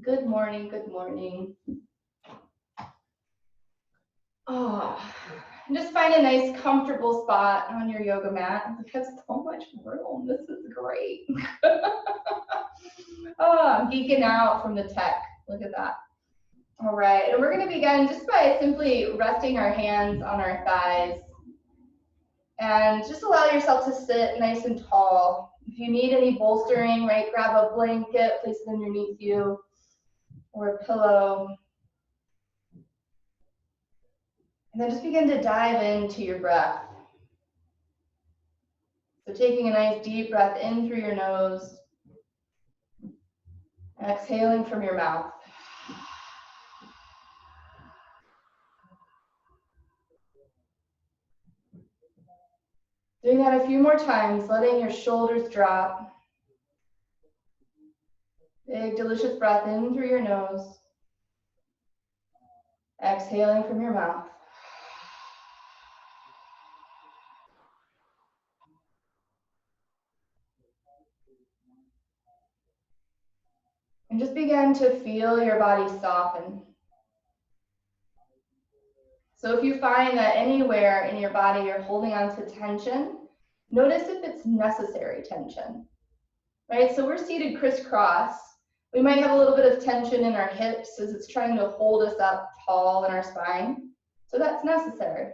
Good morning, good morning. Oh, just find a nice comfortable spot on your yoga mat. It has so much room. This is great. Oh, I'm geeking out from the tech. Look at that. All right, and we're going to begin just by simply resting our hands on our thighs. And just allow yourself to sit nice and tall. If you need any bolstering, right, grab a blanket, place it underneath you, or a pillow. And then just begin to dive into your breath. So taking a nice deep breath in through your nose, and exhaling from your mouth. Doing that a few more times, letting your shoulders drop. Big, delicious breath in through your nose. Exhaling from your mouth. And just begin to feel your body soften. So if you find that anywhere in your body you're holding on to tension, notice if it's necessary tension, right? So we're seated crisscross. We might have a little bit of tension in our hips as it's trying to hold us up tall in our spine. So that's necessary.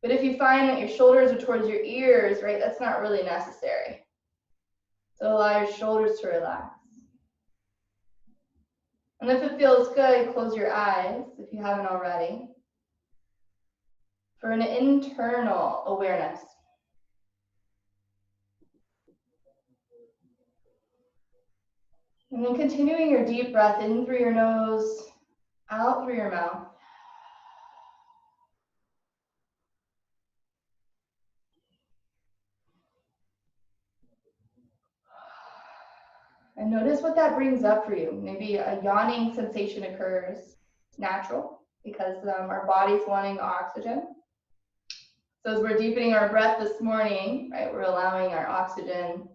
But if you find that your shoulders are towards your ears, right, that's not really necessary. So allow your shoulders to relax. And if it feels good, close your eyes if you haven't already. For an internal awareness. And then continuing your deep breath in through your nose, out through your mouth. And notice what that brings up for you. Maybe a yawning sensation occurs. It's natural because our body's wanting oxygen. So as we're deepening our breath this morning, right, we're allowing our oxygen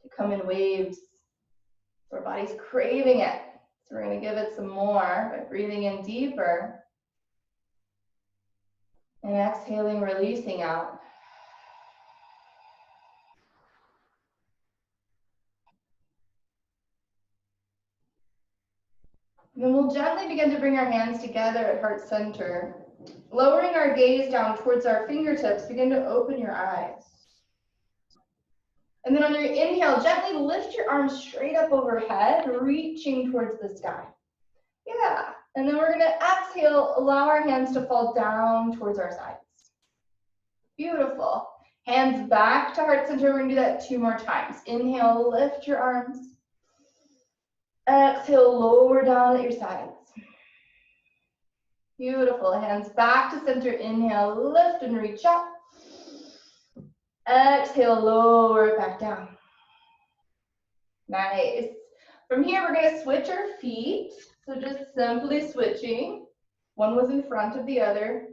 to come in waves. So our body's craving it. So we're going to give it some more by breathing in deeper and exhaling, releasing out. And then we'll gently begin to bring our hands together at heart center. Lowering our gaze down towards our fingertips, begin to open your eyes. And then on your inhale, gently lift your arms straight up overhead, reaching towards the sky. Yeah. And then we're going to exhale, allow our hands to fall down towards our sides. Beautiful. Hands back to heart center. We're going to do that 2 more times. Inhale, lift your arms. Exhale, lower down at your sides. Beautiful. Hands back to center. Inhale, lift and reach up. Exhale, lower it back down. Nice. From here, we're going to switch our feet. So just simply switching. One was in front of the other.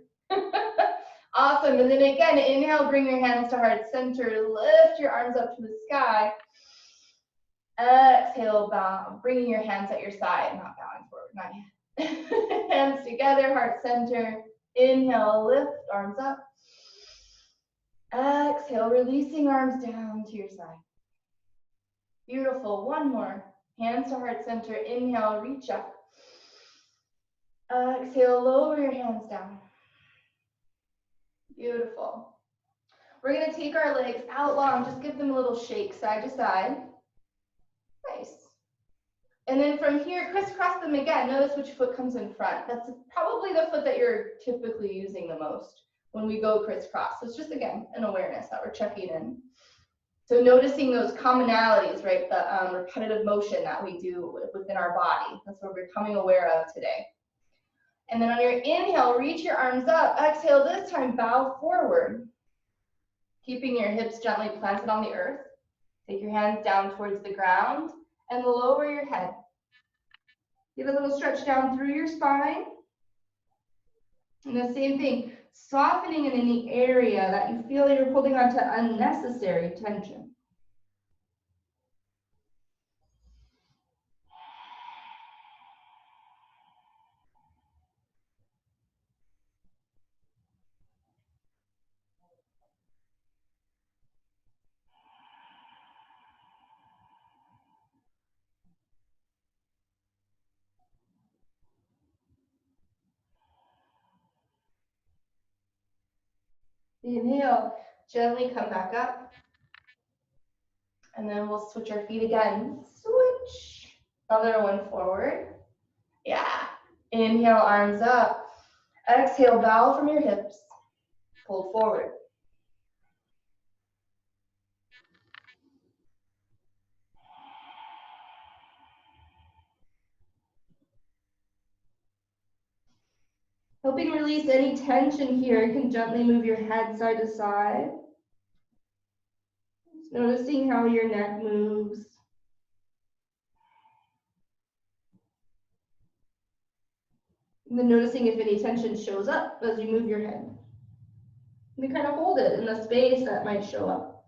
Awesome. And then again, inhale, bring your hands to heart center. Lift your arms up to the sky. Exhale, bow. Bringing your hands at your side, not bowing forward, not yet. Hands together, heart center. Inhale, lift, arms up. Exhale, releasing arms down to your side. Beautiful. One more. Hands to heart center. Inhale, reach up. Exhale, lower your hands down. Beautiful. We're going to take our legs out long. Just give them a little shake side to side. Nice. And then from here, crisscross them again. Notice which foot comes in front. That's probably the foot that you're typically using the most when we go crisscross. So it's just, again, an awareness that we're checking in. So noticing those commonalities, right, the repetitive motion that we do within our body. That's what we're becoming aware of today. And then on your inhale, reach your arms up. Exhale, this time bow forward. Keeping your hips gently planted on the earth. Take your hands down towards the ground and lower your head. Give a little stretch down through your spine. And the same thing, softening in any area that you feel you're holding on to unnecessary tension. Inhale, gently come back up. And then we'll switch our feet again. Switch. Another one forward. Yeah. Inhale, arms up. Exhale, bow from your hips. Pull forward. Helping release any tension here, you can gently move your head side to side. Just noticing how your neck moves. And then noticing if any tension shows up as you move your head. And then kind of hold it in the space that might show up.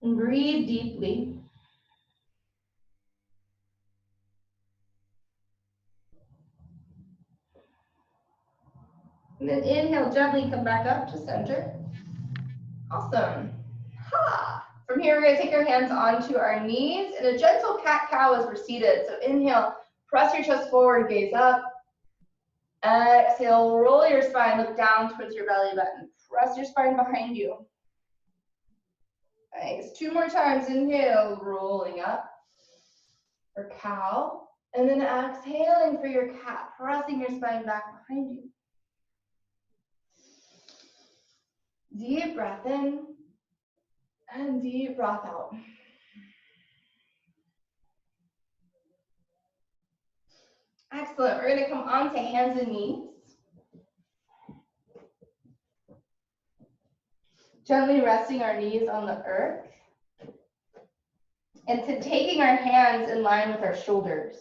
And breathe deeply. And then inhale, gently come back up to center. Awesome. Ha. From here, we're going to take our hands onto our knees and a gentle cat-cow as we're seated. So inhale, press your chest forward, gaze up. Exhale, roll your spine, look down towards your belly button. Press your spine behind you. Nice. 2 more times. Inhale, rolling up for cow. And then exhaling for your cat, pressing your spine back behind you. Deep breath in and deep breath out. Excellent. We're going to come on to hands and knees. Gently resting our knees on the earth. And to taking our hands in line with our shoulders.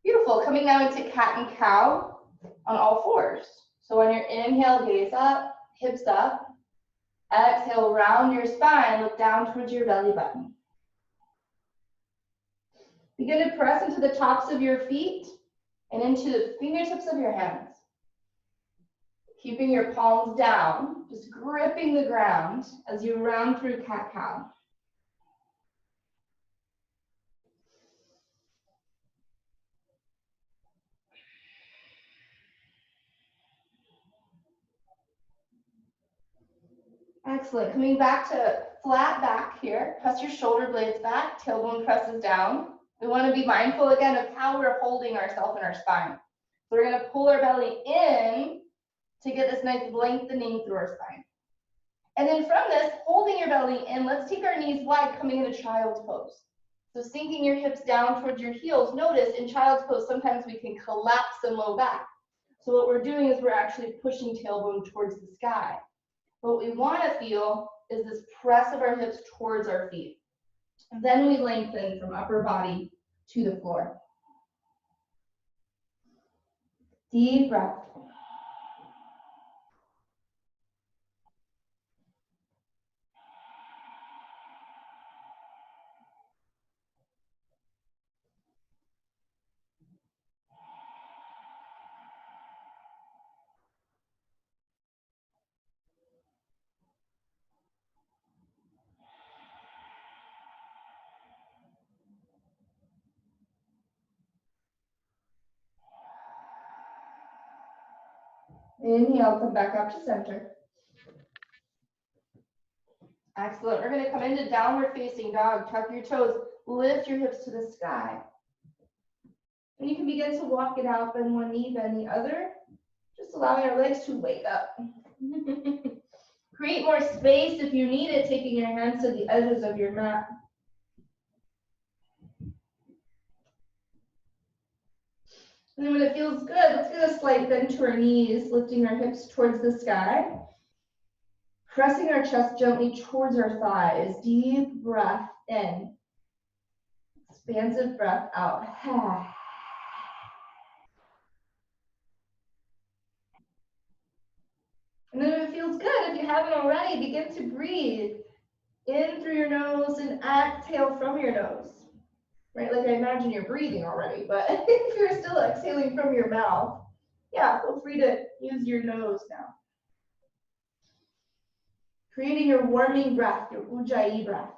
Beautiful. Coming now into cat and cow on all fours. So on your inhale, gaze up, hips up. Exhale, round your spine, look down towards your belly button. Begin to press into the tops of your feet and into the fingertips of your hands. Keeping your palms down, just gripping the ground as you round through cat-cow. Excellent. Coming back to flat back here. Press your shoulder blades back, tailbone presses down. We want to be mindful again of how we're holding ourselves in our spine. So we're going to pull our belly in to get this nice lengthening through our spine. And then from this, holding your belly in, let's take our knees wide, coming into child's pose. So sinking your hips down towards your heels. Notice in child's pose, sometimes we can collapse and low back. So what we're doing is we're actually pushing tailbone towards the sky. What we want to feel is this press of our hips towards our feet. And then we lengthen from upper body to the floor. Deep breath. Inhale, come back up to center. Excellent. We're going to come into downward facing dog. Tuck your toes. Lift your hips to the sky. And you can begin to walk it out, bend one knee, bend the other. Just allowing our legs to wake up. Create more space if you need it, taking your hands to the edges of your mat. And then when it feels good, let's get a slight bend to our knees, lifting our hips towards the sky. Pressing our chest gently towards our thighs. Deep breath in. Expansive breath out. And then if it feels good, if you haven't already, begin to breathe in through your nose and exhale from your nose. Right, like I imagine you're breathing already, but if you're still exhaling from your mouth, yeah, feel free to use your nose now. Creating your warming breath, your ujjayi breath.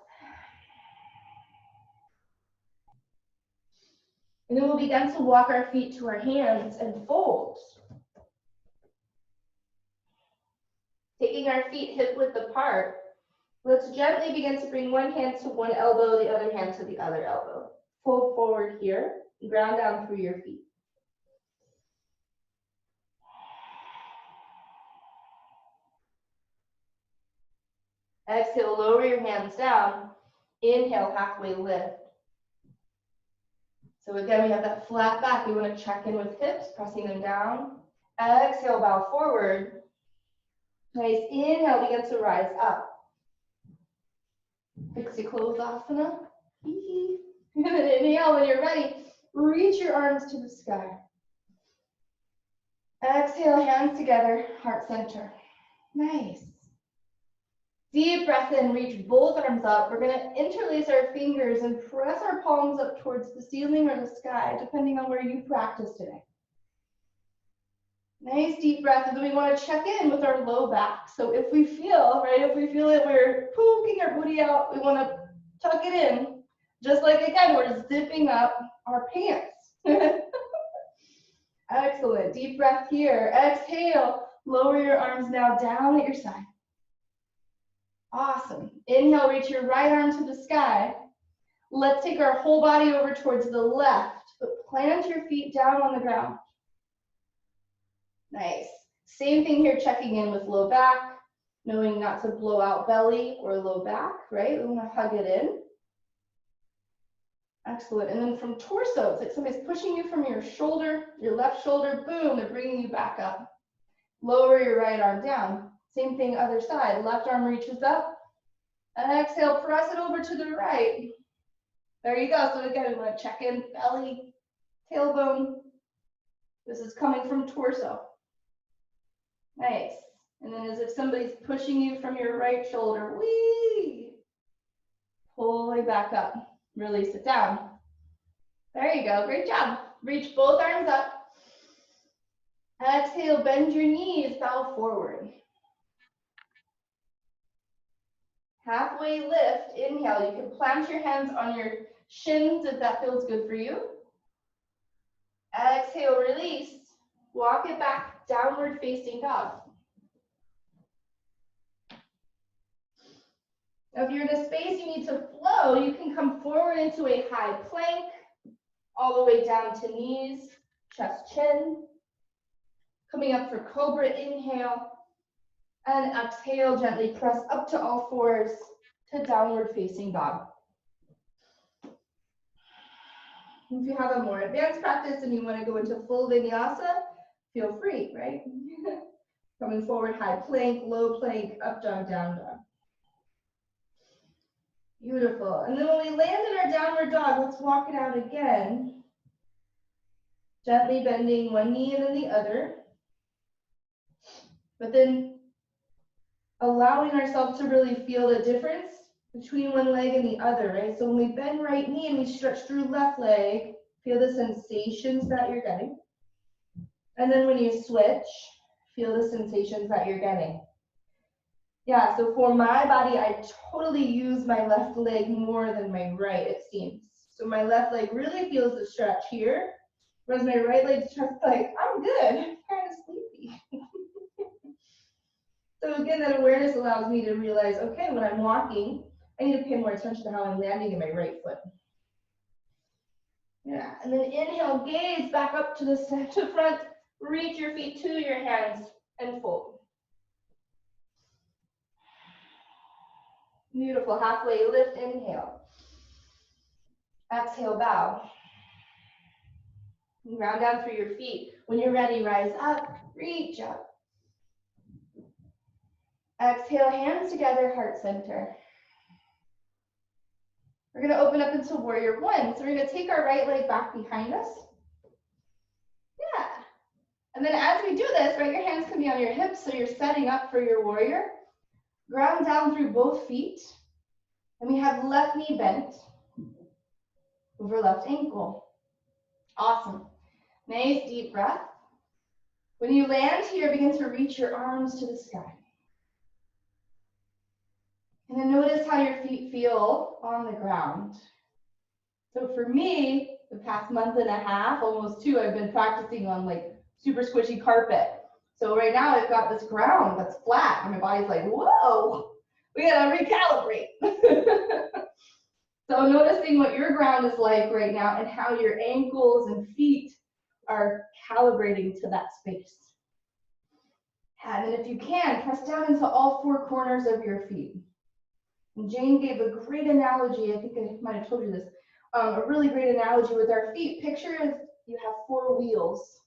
And then we'll begin to walk our feet to our hands and fold. Taking our feet hip width apart, let's gently begin to bring one hand to one elbow, the other hand to the other elbow. Fold forward here, ground down through your feet. Exhale, lower your hands down. Inhale, halfway lift. So again, we have that flat back. We want to check in with hips, pressing them down. Exhale, bow forward. Nice. Inhale, begin to rise up. Eksikosasana. And then inhale, when you're ready, reach your arms to the sky. Exhale, hands together, heart center. Nice. Deep breath in, reach both arms up. We're going to interlace our fingers and press our palms up towards the ceiling or the sky, depending on where you practice today. Nice deep breath, and then we want to check in with our low back. So if we feel, right, if we feel it, we're poking our booty out, we want to tuck it in. Just like, again, we're zipping up our pants. Excellent. Deep breath here. Exhale. Lower your arms now down at your side. Awesome. Inhale, reach your right arm to the sky. Let's take our whole body over towards the left, but plant your feet down on the ground. Nice. Same thing here, checking in with low back, knowing not to blow out belly or low back, right? We want to hug it in. Excellent. And then from torso, it's like somebody's pushing you from your shoulder, your left shoulder, boom, they're bringing you back up. Lower your right arm down. Same thing, other side. Left arm reaches up. And exhale, press it over to the right. There you go. So again, we want to check in, belly, tailbone. This is coming from torso. Nice. And then as if somebody's pushing you from your right shoulder, whee! Pull it back up. Release it down. There you go. Great job. Reach both arms up. Exhale, bend your knees, bow forward. Halfway lift, inhale. You can plant your hands on your shins if that feels good for you. Exhale, release. Walk it back, downward facing dog. Now, if you're in a space you need to flow, you can come forward into a high plank, all the way down to knees, chest, chin. Coming up for cobra, inhale. And exhale, gently press up to all fours to downward facing dog. If you have a more advanced practice and you want to go into full vinyasa, feel free, right? Coming forward, high plank, low plank, up dog, down dog. Beautiful. And then when we land in our downward dog, let's walk it out again. Gently bending one knee and then the other. But then allowing ourselves to really feel the difference between one leg and the other, right? So when we bend right knee and we stretch through left leg, feel the sensations that you're getting. And then when you switch, feel the sensations that you're getting. Yeah, so for my body, I totally use my left leg more than my right, it seems. So my left leg really feels the stretch here, whereas my right leg's just like, I'm good, I'm kind of sleepy. So again, that awareness allows me to realize, okay, when I'm walking, I need to pay more attention to how I'm landing in my right foot. Yeah, and then inhale, gaze back up to the front, reach your feet to your hands and fold. Beautiful, halfway lift, inhale. Exhale, bow. Round down through your feet. When you're ready, rise up, reach up. Exhale, hands together, heart center. We're going to open up into warrior one. So we're going to take our right leg back behind us. Yeah. And then as we do this, right, your hands can be on your hips, so you're setting up for your warrior. Ground down through both feet. And we have left knee bent over left ankle. Awesome. Nice deep breath. When you land here, begin to reach your arms to the sky. And then notice how your feet feel on the ground. So for me, the past month and a half, almost two, I've been practicing on like super squishy carpet. So right now I've got this ground that's flat and my body's like, whoa, we gotta recalibrate. So noticing what your ground is like right now and how your ankles and feet are calibrating to that space. And then if you can, press down into all four corners of your feet. And Jane gave a great analogy, I think I might have told you this, a really great analogy with our feet. Picture as you have four wheels,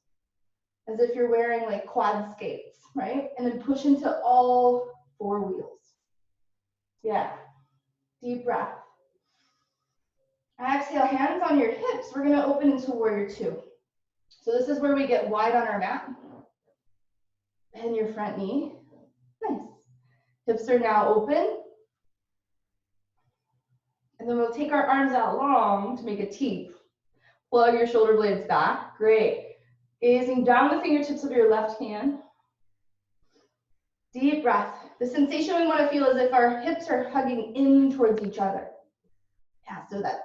as if you're wearing like quad skates, right? And then push into all four wheels. Yeah, deep breath. Exhale, hands on your hips. We're gonna open into warrior two. So this is where we get wide on our mat. Bend your front knee. Nice. Hips are now open. And then we'll take our arms out long to make a T. Plug your shoulder blades back. Great. Gazing down the fingertips of your left hand. Deep breath. The sensation we want to feel is if our hips are hugging in towards each other. Yeah, so that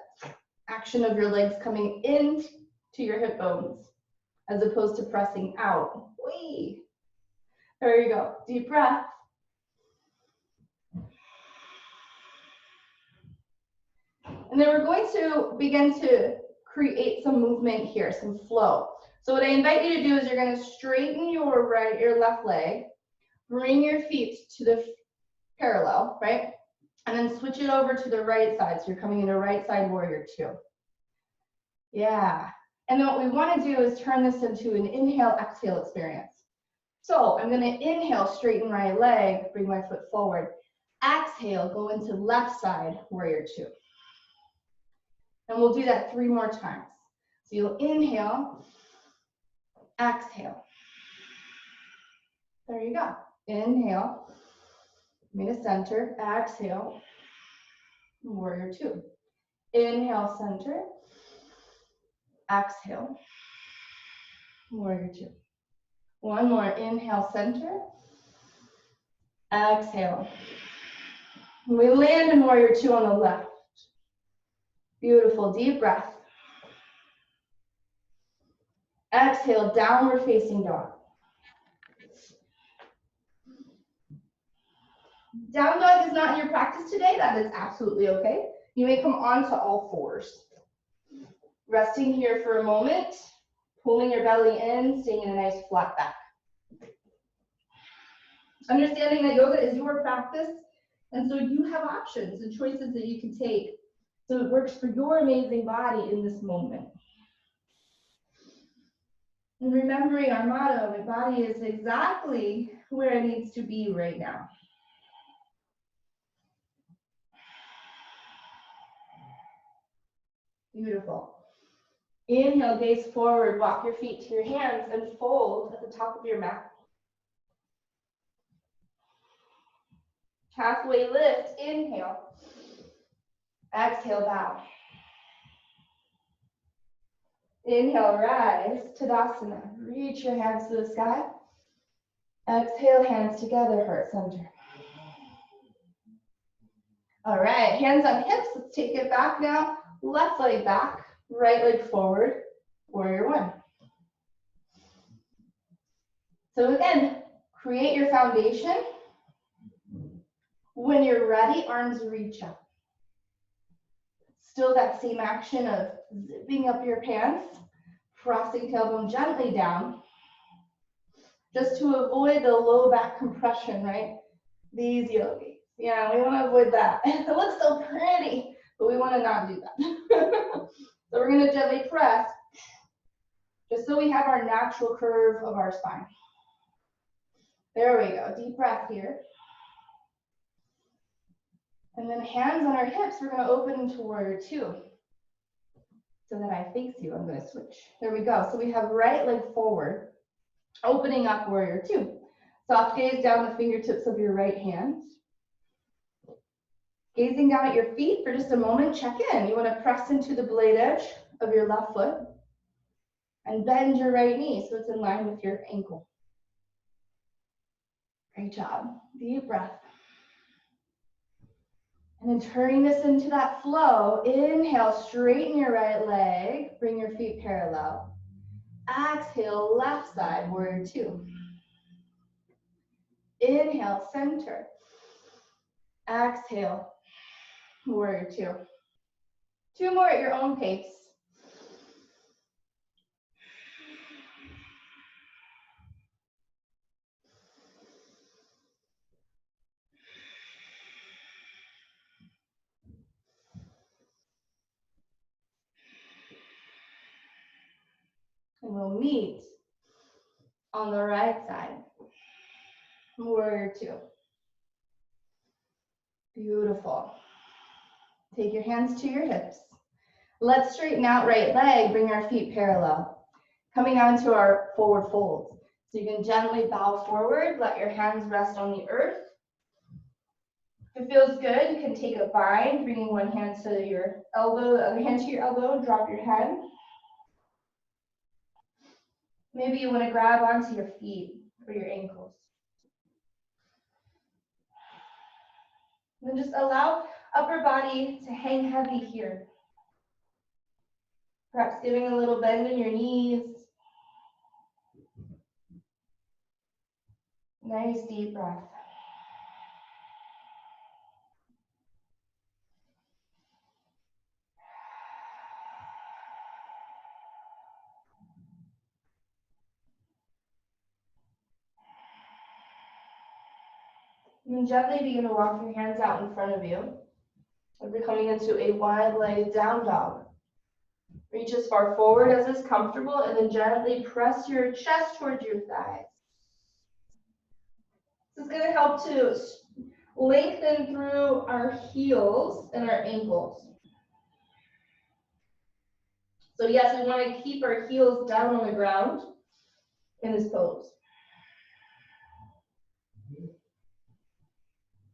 action of your legs coming in to your hip bones as opposed to pressing out. Whee. There you go. Deep breath. And then we're going to begin to create some movement here, some flow. So what I invite you to do is you're going to straighten your left leg, bring your feet to the parallel, right? And then switch it over to the right side. So you're coming into right side warrior two. Yeah. And then what we want to do is turn this into an inhale, exhale experience. So I'm going to inhale, straighten right leg, bring my foot forward. Exhale, go into left side, warrior two. And we'll do that 3 more times. So you'll inhale, exhale. There you go. Inhale, bring to center, exhale, warrior two. Inhale, center, exhale, warrior two. One more, inhale, center, exhale. We land in warrior two on the left. Beautiful, deep breath. Exhale, downward facing dog. Down dog is not in your practice today. That is absolutely okay. You may come onto all fours. Resting here for a moment, pulling your belly in, staying in a nice flat back. Understanding that yoga is your practice, and so you have options and choices that you can take so it works for your amazing body in this moment. And remembering our motto, my body is exactly where it needs to be right now. Beautiful. Inhale, gaze forward, walk your feet to your hands and fold at the top of your mat. Halfway lift, inhale. Exhale, bow. Inhale, rise, Tadasana. Reach your hands to the sky. Exhale, hands together, heart center. All right, hands on hips. Let's take it back now. Left leg back, right leg forward, warrior one. So again, create your foundation. When you're ready, arms reach up. Still that same action of zipping up your pants, pressing tailbone gently down, just to avoid the low back compression, right? These yogis. Yeah, we want to avoid that. It looks so pretty, but we want to not do that. So we're going to gently press, just so we have our natural curve of our spine. There we go. Deep breath here. And then hands on our hips, we're going to open into warrior two. So that I face you, I'm going to switch. There we go. So we have right leg forward, opening up warrior two. Soft gaze down the fingertips of your right hand. Gazing down at your feet for just a moment, check in. You want to press into the blade edge of your left foot and bend your right knee so it's in line with your ankle. Great job. Deep breath. And then turning this into that flow, inhale, straighten your right leg, bring your feet parallel. Exhale, left side, warrior two. Inhale, center. Exhale, warrior two. Two more at your own pace. And we'll meet on the right side. Warrior two. Beautiful. Take your hands to your hips. Let's straighten out right leg, bring our feet parallel. Coming onto our forward fold. So you can gently bow forward, let your hands rest on the earth. If it feels good, you can take a bind, bringing one hand to your elbow, the other hand to your elbow, and drop your head. Maybe you want to grab onto your feet or your ankles. And then just allow upper body to hang heavy here. Perhaps giving a little bend in your knees. Nice deep breath. And then gently begin to walk your hands out in front of you. As we're coming into a wide-legged down dog. Reach as far forward as is comfortable, and then gently press your chest towards your thighs. This is going to help to lengthen through our heels and our ankles. So yes, we want to keep our heels down on the ground in this pose.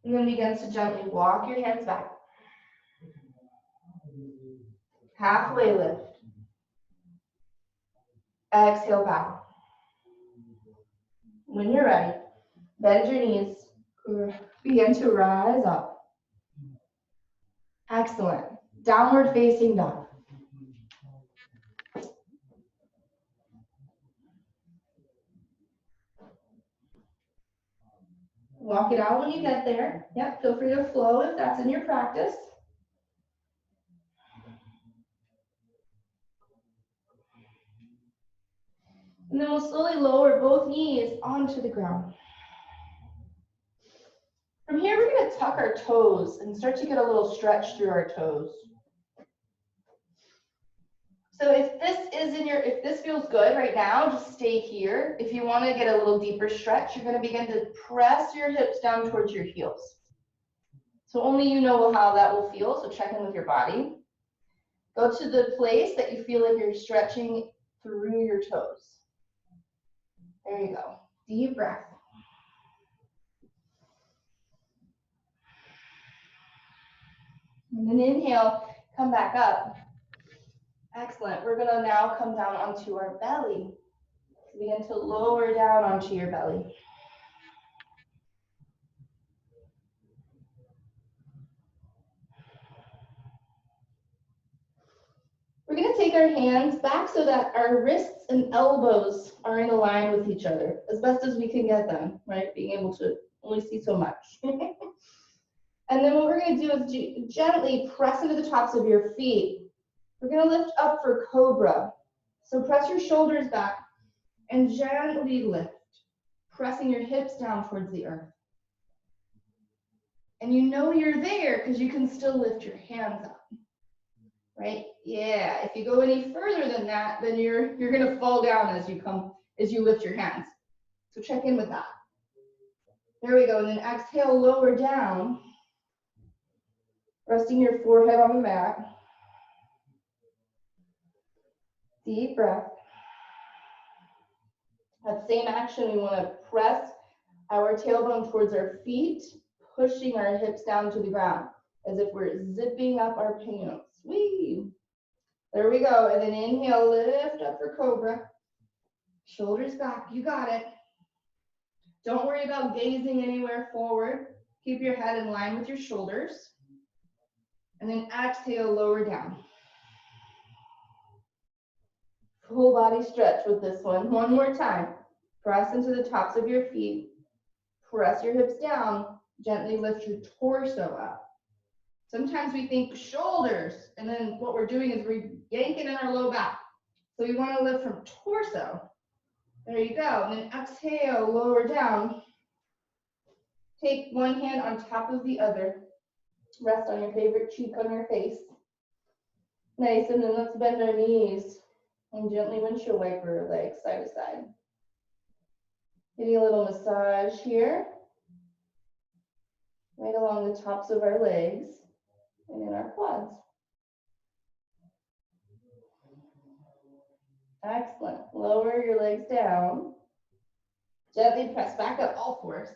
And then begin to gently walk your hands back. Halfway lift. Exhale, bow. When you're ready, bend your knees. Begin to rise up. Excellent. Downward facing dog. Walk it out when you get there. Yep, feel free to flow if that's in your practice. And then we'll slowly lower both knees onto the ground. From here, we're going to tuck our toes and start to get a little stretch through our toes. So if this feels good right now, just stay here. If you want to get a little deeper stretch, you're going to begin to press your hips down towards your heels. So only you know how that will feel, so check in with your body. Go to the place that you feel like you're stretching through your toes. There you go. Deep breath. And then inhale, come back up. Excellent. We're going to now come down onto our belly. Begin to lower down onto your belly. We're going to take our hands back so that our wrists and elbows are in a line with each other, as best as we can get them, right? Being able to only see so much. And then what we're going to do is gently press into the tops of your feet. We're going to lift up for cobra. So press your shoulders back and gently lift, pressing your hips down towards the earth. And you know you're there because you can still lift your hands up, right? Yeah, if you go any further than that, then you're going to fall down as you lift your hands. So check in with that. There we go. And then exhale, lower down, resting your forehead on the mat. Deep breath. That same action, we want to press our tailbone towards our feet, pushing our hips down to the ground as if we're zipping up our pants. Whee! There we go. And then inhale, lift up for cobra. Shoulders back. You got it. Don't worry about gazing anywhere forward. Keep your head in line with your shoulders. And then exhale, lower down. Full body stretch with this one. One more time. Press into the tops of your feet. Press your hips down. Gently lift your torso up. Sometimes we think shoulders, and then what we're doing is we're yanking in our low back. So we want to lift from torso. There you go. And then exhale, lower down. Take one hand on top of the other. Rest on your favorite cheek on your face. Nice, and then let's bend our knees and gently windshield wiper our legs side to side. Getting a little massage here, right along the tops of our legs and in our quads. Excellent. Lower your legs down. Gently press back up, all fours.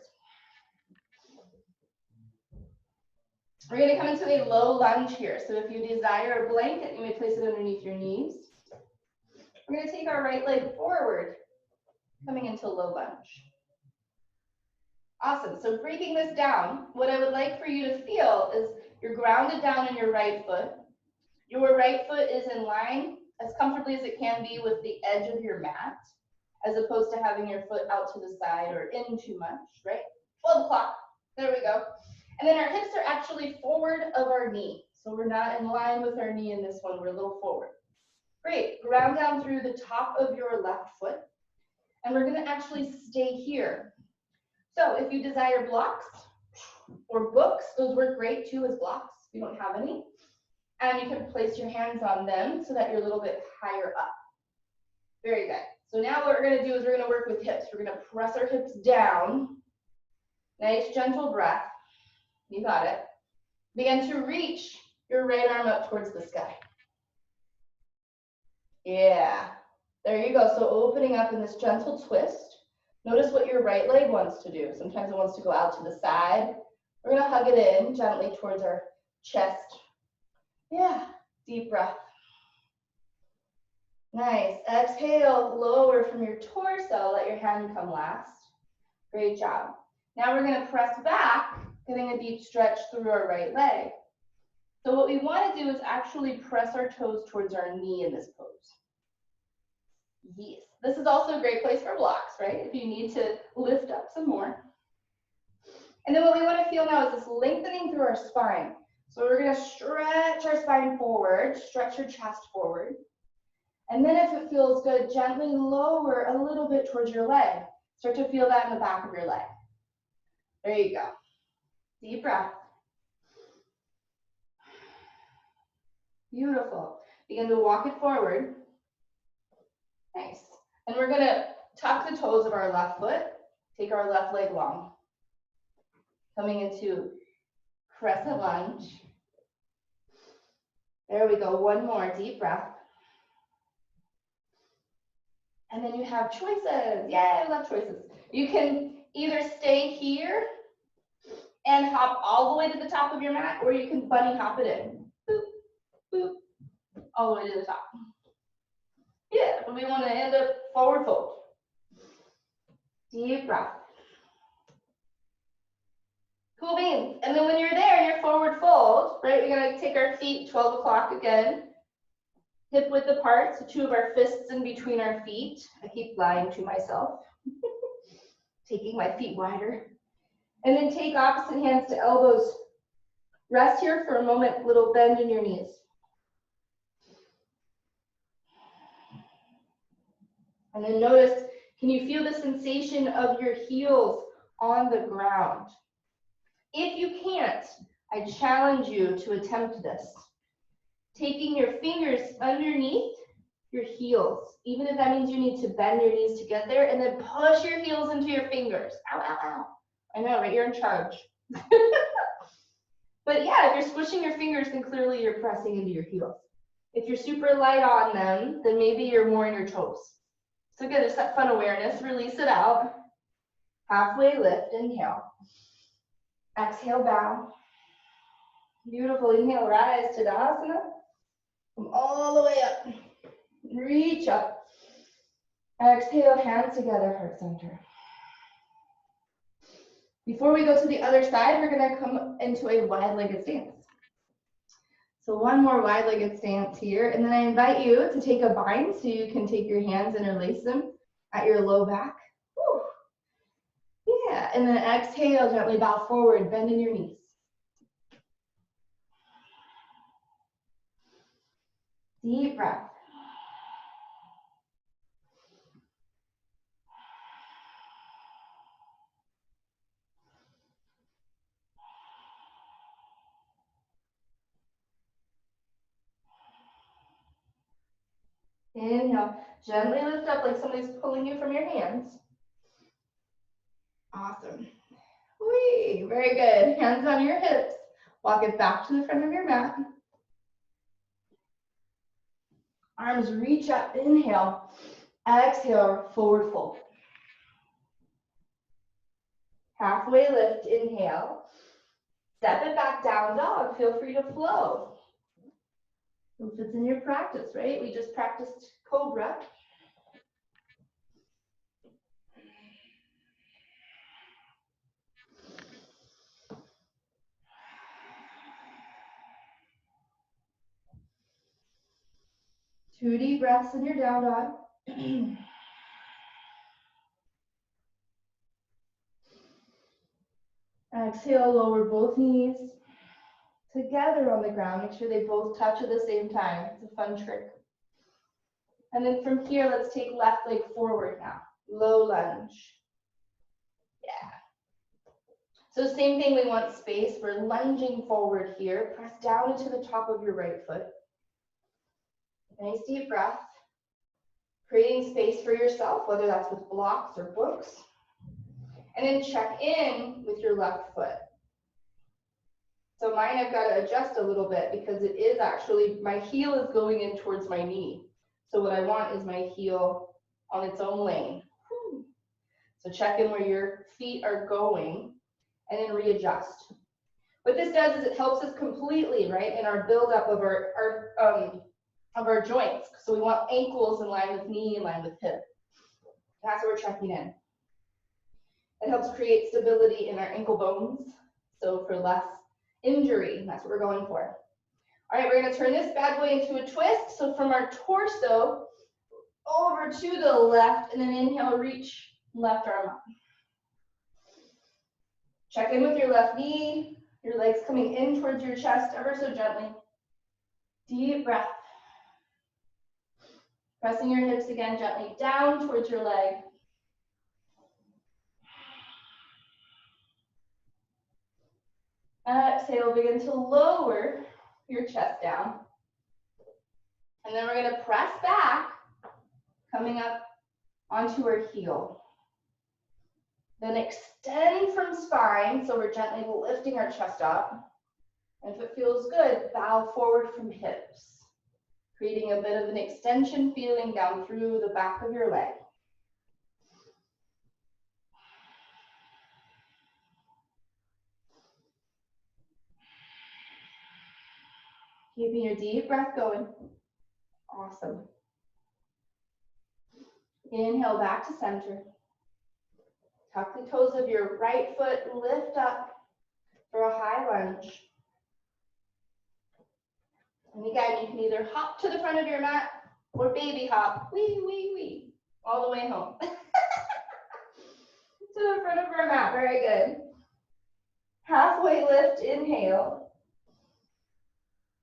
We're going to come into a low lunge here. So if you desire a blanket, you may place it underneath your knees. We're going to take our right leg forward, coming into low lunge. Awesome. So breaking this down, what I would like for you to feel is you're grounded down in your right foot. Your right foot is in line as comfortably as it can be with the edge of your mat, as opposed to having your foot out to the side or in too much, right? 12 o'clock. There we go. And then our hips are actually forward of our knee. So we're not in line with our knee in this one. We're a little forward. Great. Ground down through the top of your left foot. And we're going to actually stay here. So if you desire blocks or books, those work great too as blocks if you don't have any. And you can place your hands on them so that you're a little bit higher up. Very good. So now what we're going to do is we're going to work with hips. We're going to press our hips down. Nice gentle breath. You got it. Begin to reach your right arm up towards the sky. Yeah. There you go. So opening up in this gentle twist. Notice what your right leg wants to do. Sometimes it wants to go out to the side. We're going to hug it in gently towards our chest. Yeah. Deep breath. Nice. Exhale, lower from your torso. Let your hand come last. Great job. Now we're going to press back, getting a deep stretch through our right leg. So what we want to do is actually press our toes towards our knee in this pose. Yes. This is also a great place for blocks, right? If you need to lift up some more. And then what we want to feel now is this lengthening through our spine. So we're going to stretch our spine forward, stretch your chest forward. And then if it feels good, gently lower a little bit towards your leg. Start to feel that in the back of your leg. There you go. Deep breath. Beautiful. Begin to walk it forward. Nice. And we're going to tuck the toes of our left foot. Take our left leg long. Coming into crescent lunge. There we go. One more deep breath. And then you have choices. Yay, I love choices. You can either stay here and hop all the way to the top of your mat, or you can bunny hop it in. Boop, boop, all the way to the top. Yeah, but we want to end up forward fold. Deep breath. Cool beans. And then when you're there, your forward fold, right? We're going to take our feet 12 o'clock again. Hip width apart, so two of our fists in between our feet. I keep lying to myself. Taking my feet wider. And then take opposite hands to elbows. Rest here for a moment, little bend in your knees. And then notice, can you feel the sensation of your heels on the ground? If you can't, I challenge you to attempt this. Taking your fingers underneath your heels, even if that means you need to bend your knees to get there, and then push your heels into your fingers. Ow, ow, ow. I know, right? You're in charge. But yeah, if you're squishing your fingers, then clearly you're pressing into your heels. If you're super light on them, then maybe you're more in your toes. So again, just that fun awareness, release it out. Halfway lift, inhale. Exhale, bow. Beautiful, inhale, rise to Tadasana. Come all the way up. Reach up. Exhale, hands together, heart center. Before we go to the other side, we're going to come into a wide-legged stance. So one more wide-legged stance here, and then I invite you to take a bind so you can take your hands and interlace them at your low back. Whew. Yeah. And then exhale, gently bow forward, bend in your knees. Deep breath. Inhale, gently lift up like somebody's pulling you from your hands. Awesome. Whee, very good. Hands on your hips. Walk it back to the front of your mat. Arms reach up, inhale. Exhale, forward fold. Halfway lift, inhale. Step it back, down dog. Feel free to flow. If it's in your practice, right? We just practiced cobra. Two deep breaths in your down dog. Exhale, lower both knees together on the ground. Make sure they both touch at the same time. It's a fun trick. And then from here, let's take left leg forward now. Low lunge. Yeah. So same thing, we want space. We're lunging forward here. Press down into the top of your right foot. Nice deep breath. Creating space for yourself, whether that's with blocks or books. And then check in with your left foot. So mine, I've got to adjust a little bit because it is actually, my heel is going in towards my knee. So what I want is my heel on its own lane. So check in where your feet are going and then readjust. What this does is it helps us completely, right, in our buildup of our joints. So we want ankles in line with knee, in line with hip. That's what we're checking in. It helps create stability in our ankle bones, so for less injury. That's what we're going for. All right, we're going to turn this bad boy into a twist. So from our torso over to the left, and then inhale, reach left arm up. Check in with your left knee, your legs coming in towards your chest ever so gently. Deep breath. Pressing your hips again gently down towards your leg. Exhale, begin to lower your chest down. And then we're going to press back, coming up onto our heel. Then extend from spine, so we're gently lifting our chest up. And if it feels good, bow forward from hips, creating a bit of an extension feeling down through the back of your leg. Keeping your deep breath going. Awesome. Inhale back to center. Tuck the toes of your right foot, lift up for a high lunge. And again, you can either hop to the front of your mat or baby hop, wee, wee, wee, all the way home. To the front of our mat, very good. Halfway lift, inhale.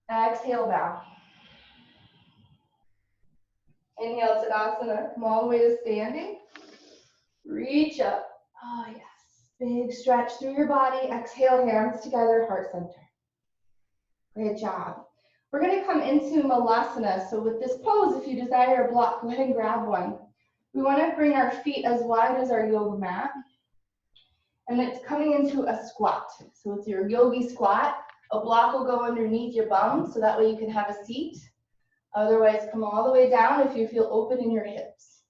Exhale, bow. Inhale, Tadasana. Come all the way to standing. Reach up. Oh, yes. Big stretch through your body. Exhale, hands together, heart center. Great job. We're going to come into Malasana. So with this pose, if you desire a block, go ahead and grab one. We want to bring our feet as wide as our yoga mat. And it's coming into a squat. So it's your yogi squat. A block will go underneath your bum, so that way you can have a seat. Otherwise, come all the way down if you feel open in your hips.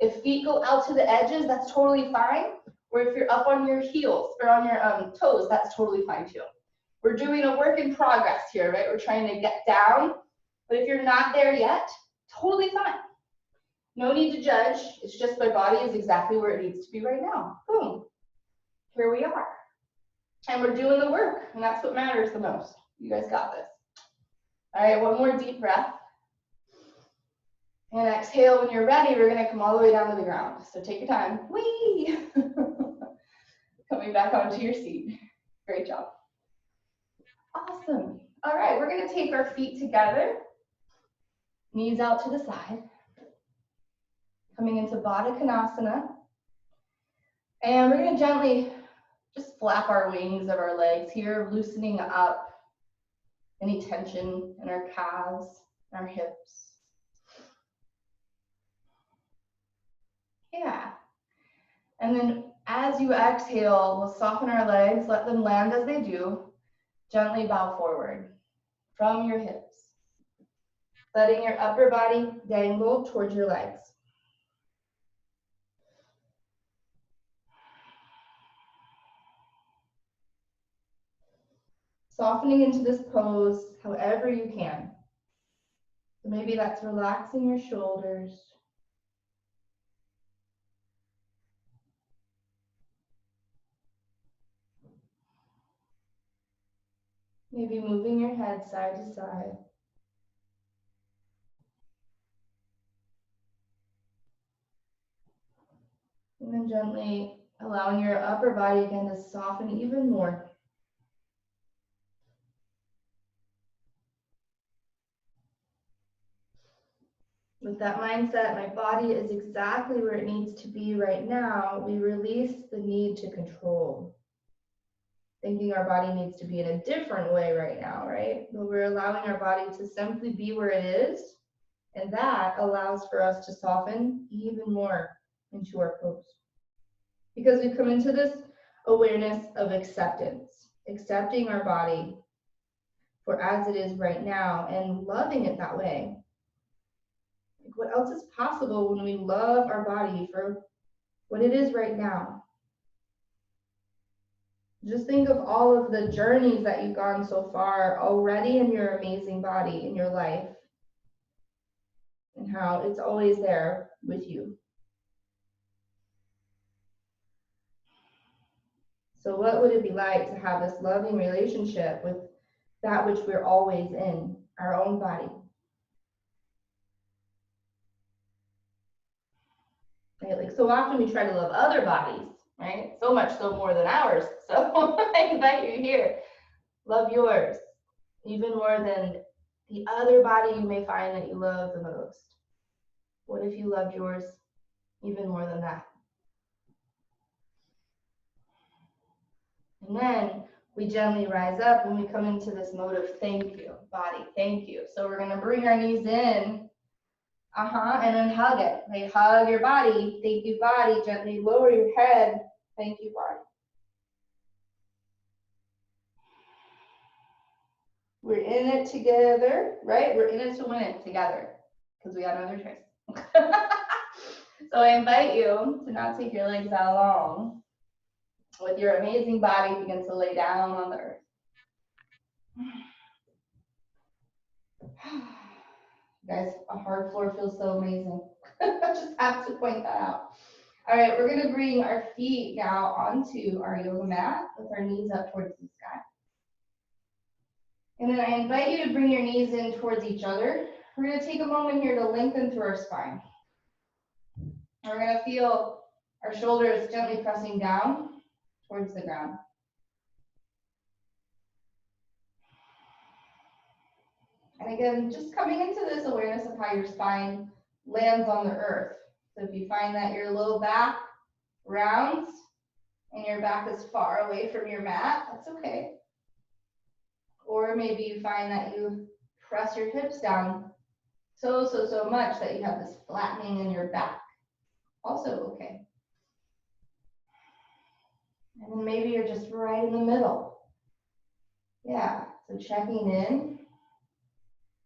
If feet go out to the edges, that's totally fine. Or if you're up on your heels or on your toes, that's totally fine too. We're doing a work in progress here, right? We're trying to get down. But if you're not there yet, totally fine. No need to judge. It's just my body is exactly where it needs to be right now. Boom. Here we are. And we're doing the work, and that's what matters the most. You guys got this. All right, one more deep breath. And exhale, when you're ready, we're gonna come all the way down to the ground. So take your time. Whee! Coming back onto your seat. Great job. Awesome. All right, we're going to take our feet together, knees out to the side, coming into Baddha Konasana. And we're going to gently just flap our wings of our legs here, loosening up any tension in our calves, our hips. Yeah. And then as you exhale, we'll soften our legs, let them land as they do. Gently bow forward from your hips, letting your upper body dangle towards your legs. Softening into this pose however you can. So maybe that's relaxing your shoulders. Maybe moving your head side to side. And then gently allowing your upper body again to soften even more. With that mindset, my body is exactly where it needs to be right now, we release the need to control. Thinking our body needs to be in a different way right now, right? But we're allowing our body to simply be where it is, and that allows for us to soften even more into our pose. Because we've come into this awareness of acceptance, accepting our body for as it is right now and loving it that way. Like, what else is possible when we love our body for what it is right now? Just think of all of the journeys that you've gone so far already in your amazing body, in your life, and how it's always there with you. So what would it be like to have this loving relationship with that which we're always in, our own body? Right? Like, so often we try to love other bodies, right? So much so more than ours. So I invite you here. Love yours even more than the other body you may find that you love the most. What if you loved yours even more than that? And then we gently rise up and we come into this mode of thank you, body, thank you. So we're going to bring our knees in, and then hug it. Right? Hug your body, thank you, body. Gently lower your head, thank you, body. We're in it together, right? We're in it to win it together because we got another choice. So I invite you to not take your legs that long. With your amazing body, begin to lay down on the earth. Guys, a hard floor feels so amazing. I just have to point that out. All right, we're going to bring our feet now onto our yoga mat with our knees up towards the sky. And then I invite you to bring your knees in towards each other. We're going to take a moment here to lengthen through our spine. And we're going to feel our shoulders gently pressing down towards the ground. And again, just coming into this awareness of how your spine lands on the earth. So if you find that your low back rounds and your back is far away from your mat, that's okay. Or maybe you find that you press your hips down so much that you have this flattening in your back. Also okay. And then maybe you're just right in the middle. Yeah, so checking in.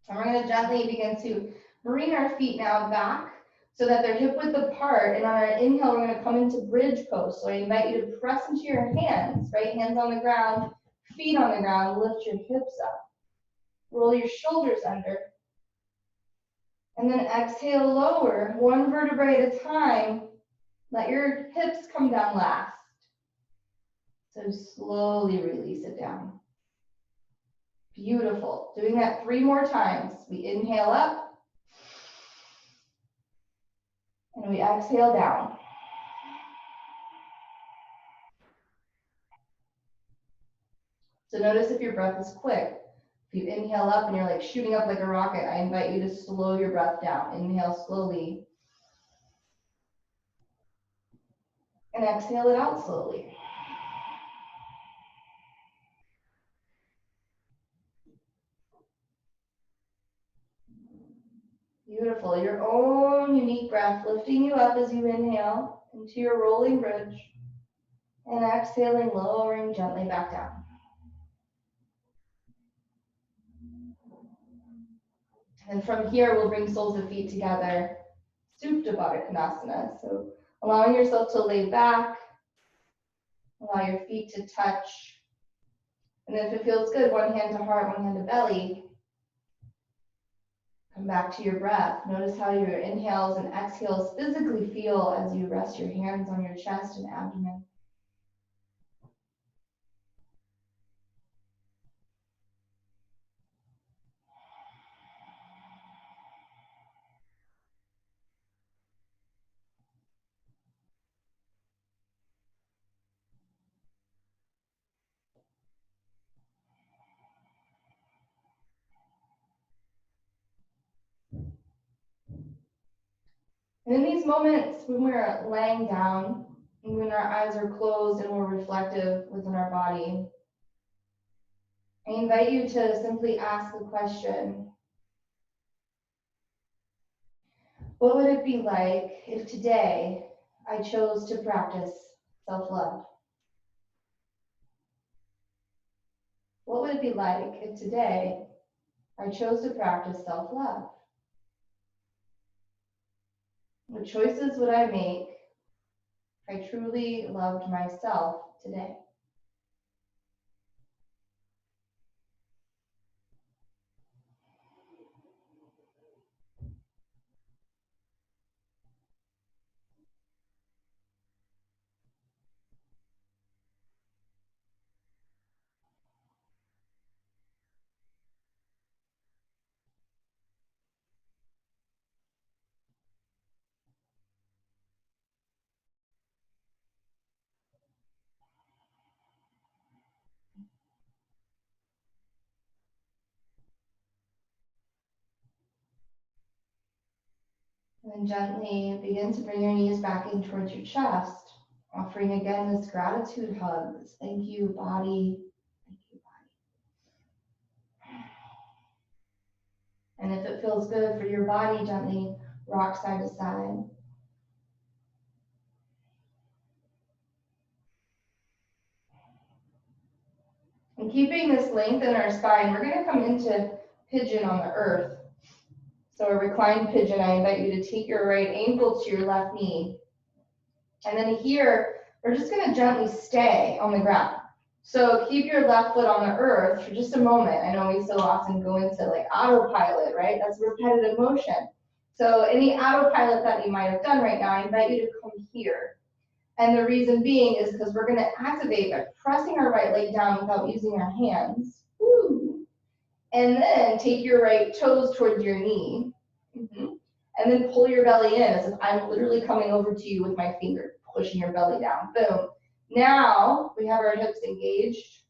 And we're going to gently begin to bring our feet now back so that they're hip width apart. And on our inhale, we're going to come into bridge pose. So I invite you to press into your hands, right? Hands on the ground, feet on the ground. Lift your hips up. Roll your shoulders under. And then exhale, lower, one vertebrae at a time. Let your hips come down last. So slowly release it down. Beautiful. Doing that 3 more times. We inhale up. And we exhale down. So notice if your breath is quick. If you inhale up and you're like shooting up like a rocket, I invite you to slow your breath down. Inhale slowly. And exhale it out slowly. Beautiful. Your own unique breath lifting you up as you inhale into your rolling bridge. And exhaling, lowering gently back down. And from here, we'll bring soles of feet together, Supta Baddha Konasana. So allowing yourself to lay back, allow your feet to touch. And then if it feels good, one hand to heart, one hand to belly. Come back to your breath. Notice how your inhales and exhales physically feel as you rest your hands on your chest and abdomen. And in these moments when we're laying down, and when our eyes are closed and we're reflective within our body, I invite you to simply ask the question, what would it be like if today I chose to practice self-love? What would it be like if today I chose to practice self-love? What choices would I make if I truly loved myself today? And then gently begin to bring your knees back in towards your chest, offering again this gratitude hug. This thank you, body. Thank you, body. And if it feels good for your body, gently rock side to side. And keeping this length in our spine, we're going to come into pigeon on the earth. So a reclined pigeon, I invite you to take your right ankle to your left knee. And then here, we're just going to gently stay on the ground. So keep your left foot on the earth for just a moment. I know we so often go into like autopilot, right? That's repetitive motion. So any autopilot that you might have done right now, I invite you to come here. And the reason being is because we're going to activate by pressing our right leg down without using our hands. Woo. And then take your right toes towards your knee. And then pull your belly in as if I'm literally coming over to you with my finger, pushing your belly down. Boom. Now we have our hips engaged.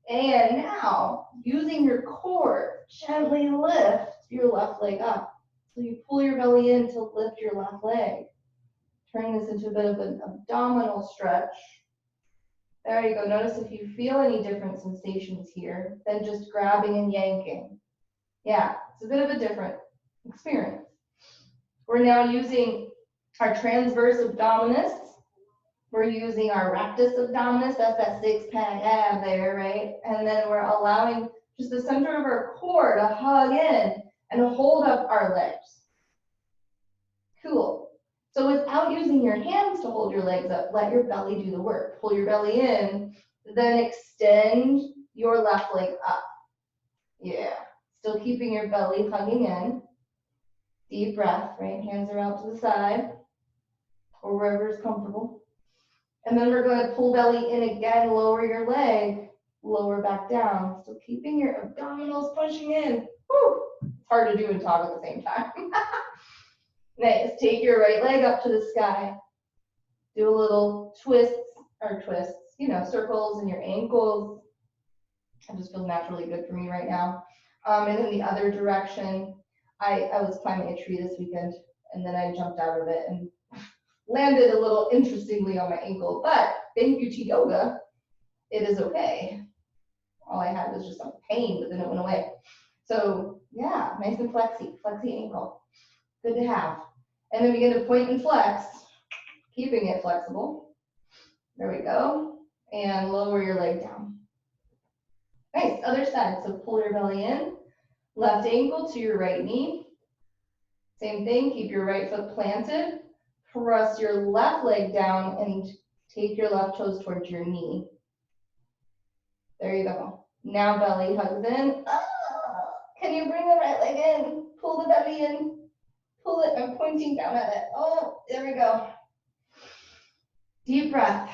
And now, using your core, gently lift your left leg up. So you pull your belly in to lift your left leg. Turning this into a bit of an abdominal stretch. There you go. Notice if you feel any different sensations here than just grabbing and yanking. Yeah, it's a bit of a different experience. We're now using our transverse abdominis. We're using our rectus abdominis. That's that six-pack ab there, right? And then we're allowing just the center of our core to hug in and hold up our legs. Cool. So without using your hands to hold your legs up, let your belly do the work. Pull your belly in, then extend your left leg up. Yeah. Still keeping your belly hugging in. Deep breath, right? Hands are out to the side or wherever is comfortable. And then we're going to pull belly in again, lower your leg, lower back down. So keeping your abdominals pushing in. Whew. It's hard to do and talk at the same time. Nice. Take your right leg up to the sky. Do a little twists, you know, circles in your ankles. It just feels naturally good for me right now. And then the other direction, I was climbing a tree this weekend, and then I jumped out of it and landed a little interestingly on my ankle. But thank you to yoga, it is okay. All I had was just some pain, but then it went away. So yeah, nice and flexy ankle. Good to have. And then begin to point and flex, keeping it flexible. There we go. And lower your leg down. Nice, other side. So pull your belly in, left ankle to your right knee. Same thing, keep your right foot planted. Press your left leg down and take your left toes towards your knee. There you go. Now belly hugs in. Can you bring the right leg in? Pull the belly in. Pull it. I'm pointing down at it. Oh, there we go. Deep breath.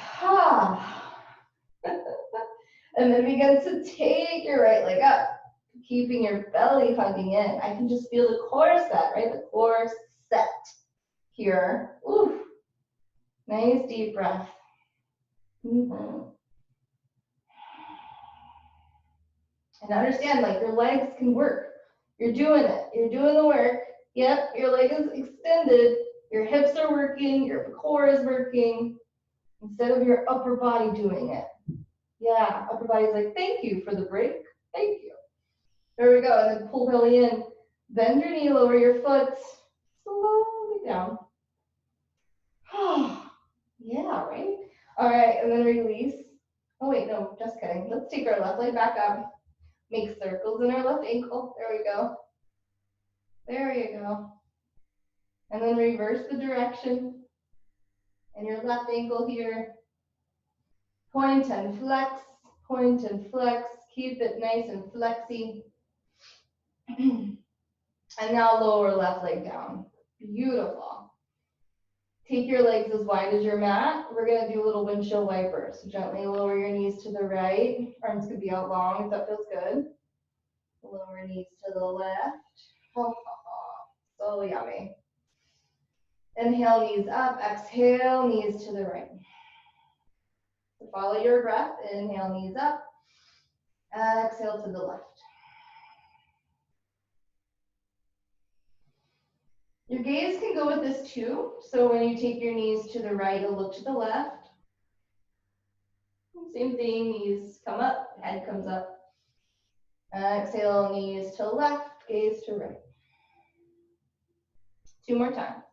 And then begin to take your right leg up, keeping your belly hugging in. I can just feel the core set, right? The core set here. Ooh. Nice deep breath. And understand, like, your legs can work. You're doing it. You're doing the work. Yep, your leg is extended. Your hips are working. Your core is working. Instead of your upper body doing it. Yeah, upper body's like, thank you for the break. Thank you. There we go. And then pull belly in. Bend your knee, lower your foot. Slowly down. Yeah, right? All right, and then release. Oh, wait, no, just kidding. Let's take our left leg back up. Make circles in our left ankle. There we go. There you go. And then reverse the direction. And your left ankle here. Point and flex. Point and flex. Keep it nice and flexy. And now lower left leg down. Beautiful. Take your legs as wide as your mat. We're going to do a little windshield wiper. So gently lower your knees to the right. Arms could be out long if that feels good. Lower knees to the left. So yummy. Inhale, knees up. Exhale, knees to the right. So follow your breath. Inhale, knees up. Exhale to the left. Your gaze can go with this too. So when you take your knees to the right, you'll look to the left. Same thing, knees come up, head comes up. Exhale, knees to left, gaze to right. 2 more times.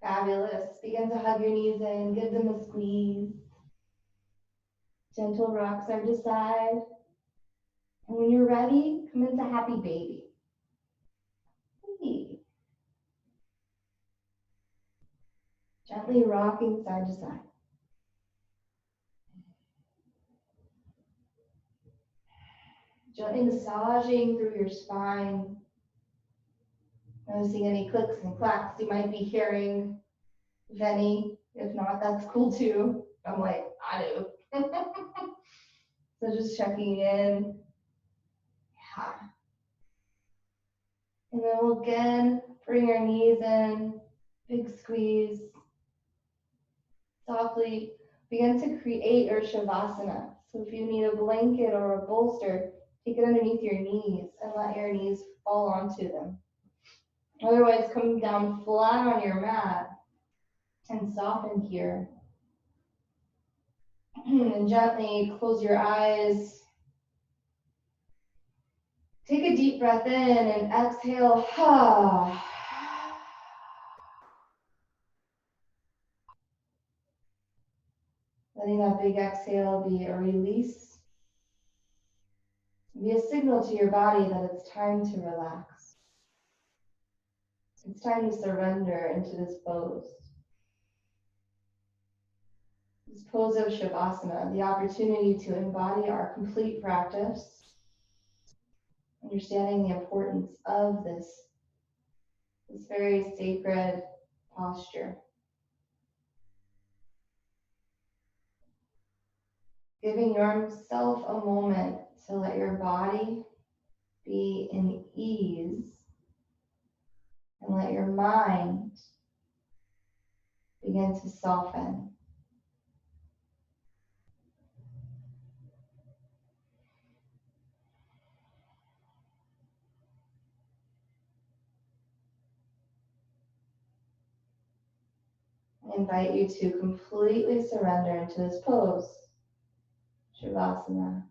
Fabulous. Begin to hug your knees in, give them a squeeze. Gentle rock side to side. And when you're ready, come into happy baby. Hey. Gently rocking side to side. Gently massaging through your spine. Noticing any clicks and clacks you might be hearing. If any, if not, that's cool too. I'm like, I do. So just checking in. Yeah. And then we'll again bring our knees in, big squeeze. Softly begin to create your Shavasana. So if you need a blanket or a bolster, take it underneath your knees and let your knees fall onto them. Otherwise, come down flat on your mat and soften here. And gently close your eyes. Take a deep breath in and exhale. Letting that big exhale be a release. Be a signal to your body that it's time to relax. It's time to surrender into this pose. This pose of Shavasana, the opportunity to embody our complete practice understanding the importance of this very sacred posture. Giving yourself a moment to let your body be in ease and let your mind begin to soften. I invite you to completely surrender into this pose, Shavasana.